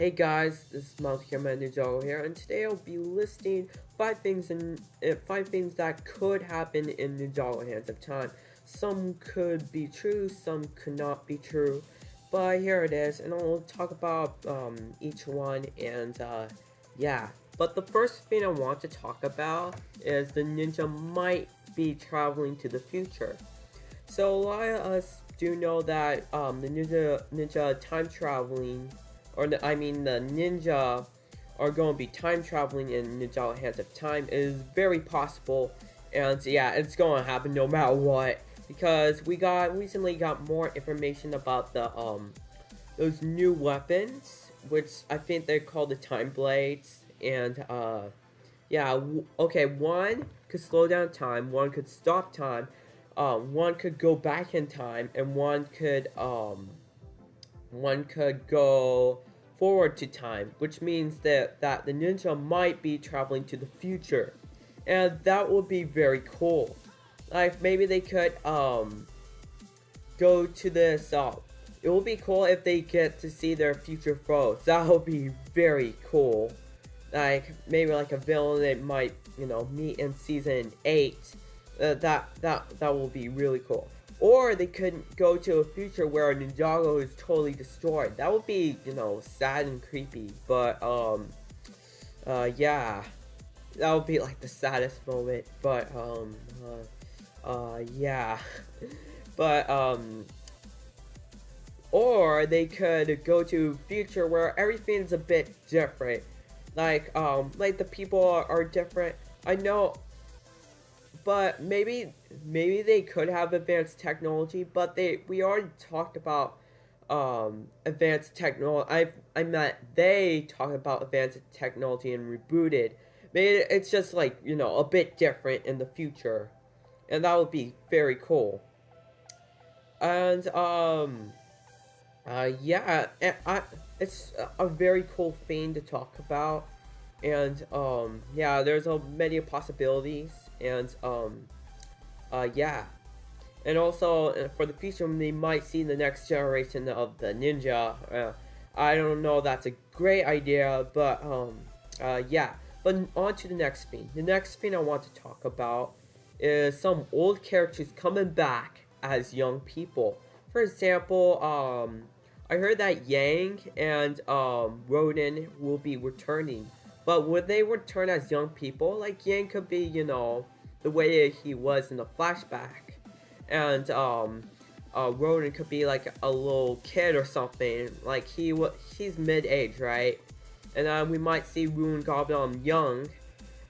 Hey guys, this is Miles here, my ninjago here, and today I'll be listing five things that could happen in Ninjago Hands of Time. Some could be true, some could not be true, but here it is, and I'll talk about each one, and yeah. But the first thing I want to talk about is the ninja might be traveling to the future. So a lot of us do know that the ninja time traveling, the ninja are going to be time traveling in Ninjago Hands of Time is very possible, and yeah, it's going to happen no matter what, because we recently got more information about the those new weapons, which I think they're called the Time Blades, and yeah, okay, one could slow down time, one could stop time, one could go back in time, and one could go forward to time, which means that the ninja might be traveling to the future, and that would be very cool. Like maybe they could go to this. It would be cool if they get to see their future foes. That would be very cool. Like maybe like a villain they might meet in season 8. That will be really cool. Or they could go to a future where Ninjago is totally destroyed. That would be, sad and creepy. But, yeah. That would be, like, the saddest moment. But, yeah. But, or they could go to a future where everything's a bit different. Like the people are different. I know. But maybe they could have advanced technology, but we already talked about advanced technology. I meant they talked about advanced technology and rebooted. Maybe it's just like a bit different in the future, and that would be very cool. And yeah, it's a very cool thing to talk about, and yeah, there's many possibilities. And yeah, and also for the future, they might see the next generation of the ninja. I don't know, that's a great idea, but yeah. But on to the next thing. The next thing I want to talk about is some old characters coming back as young people. For example, I heard that Yang and Roden will be returning. But would they return as young people? Like Yang could be, the way he was in the flashback, and Roden could be like a little kid or something. Like he's mid-age, right? And we might see Rune Goblin young.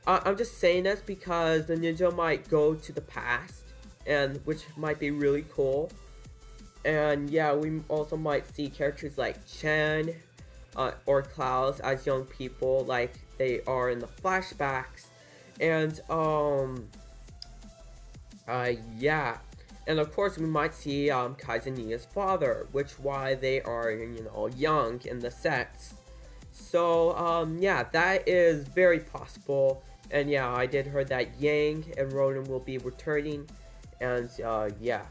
I'm just saying this because the ninja might go to the past, and which might be really cool. And yeah, we also might see characters like Chen or Klaus as young people, like they are in the flashbacks. And yeah, and of course we might see Kaizenia's father, which why they are young in the sets. So yeah, that is very possible. And yeah, I did heard that Yang and Ronan will be returning, and yeah.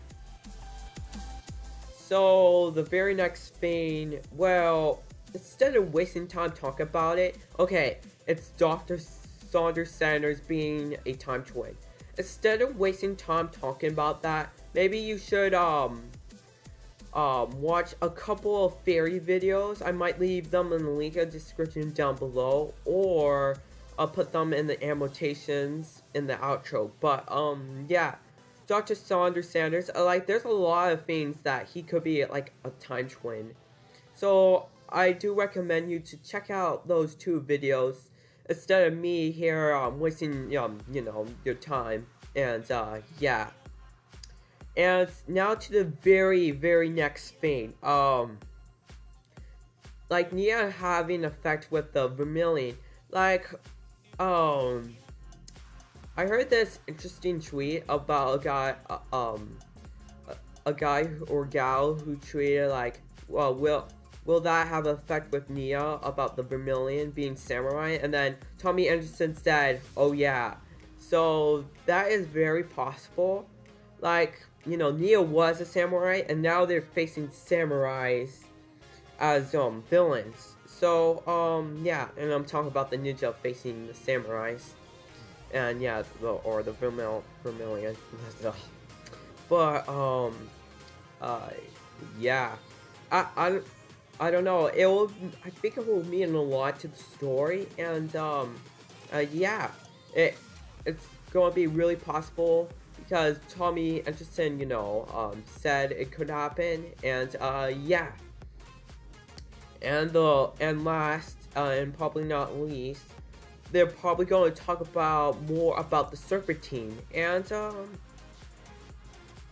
So the very next thing, well, instead of wasting time talking about it, okay, it's Dr. Saunders Sanders being a time twin. Instead of wasting time talking about that, maybe you should watch a couple of fairy videos. I might leave them in the link in the description down below, or I'll put them in the annotations in the outro. But yeah, Dr. Saunders Sanders, like there's a lot of things that he could be like a time twin. So I do recommend you to check out those two videos instead of me here wasting your time. And yeah. And now to the very next thing. Like Nia having effect with the vermilion. Like I heard this interesting tweet about a guy or gal who tweeted like, well, will that have effect with Nia about the vermilion being samurai? And then Tommy Anderson said, oh yeah. So that is very possible. Like, Nia was a samurai, and now they're facing samurais as villains. So, yeah, and I'm talking about the ninja facing the samurais. And yeah, or the Vermilion. But, uh, yeah. I, I, I don't know. I think it will mean a lot to the story. And, yeah. It's going to be really possible because Tommy Anderson, said it could happen. And, yeah. And last, and probably not least, they're probably going to talk about more about the Serpentine. And,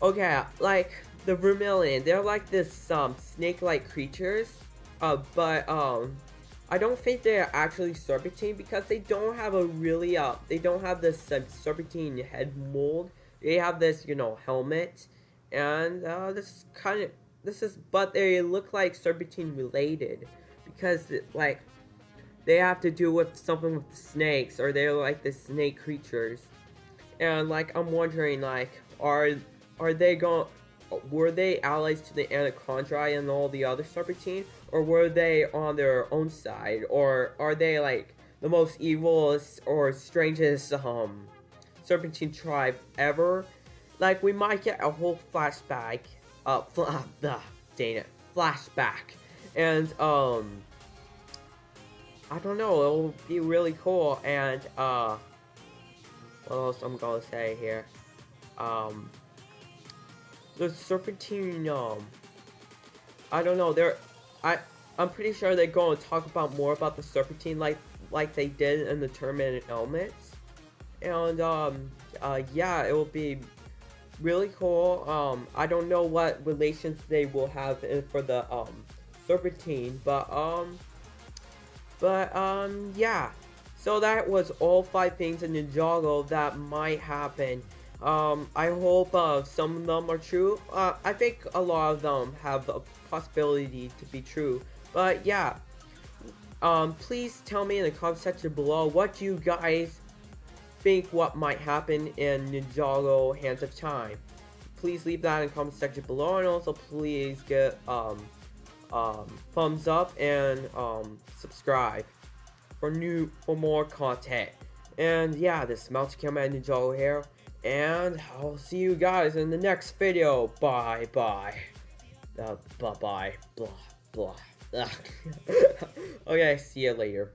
okay, like, the Vermilion, they're like this, snake-like creatures. But, I don't think they're actually Serpentine because they don't have a really, they don't have this, Serpentine head mold. They have this, helmet. And, but they look like Serpentine related. Because, like, they have to do with something with the snakes, or they're like the snake creatures. And, like, I'm wondering, like, were they allies to the Anacondrae and all the other Serpentine? Or were they on their own side? Or are they, like, the most evil or strangest, Serpentine tribe ever? Like, we might get a whole flashback, dang it, flashback. And, I don't know, it'll be really cool. And, what else I'm gonna say here? The Serpentine, I don't know, I'm pretty sure they're going to talk about more about the Serpentine like they did in the Tournament Elements. And, yeah, it will be really cool. I don't know what relations they will have for the, Serpentine, yeah. So that was all 5 things in Ninjago that might happen. I hope, some of them are true. I think a lot of them have a possibility to be true. But yeah, please tell me in the comment section below what you guys think what might happen in Ninjago Hands of Time. Please leave that in the comment section below, and also please get thumbs up and subscribe for more content. And yeah, this is Mountain Camera Ninjago here, and I'll see you guys in the next video. Bye bye. Bye bye. Blah blah. Okay, see you later.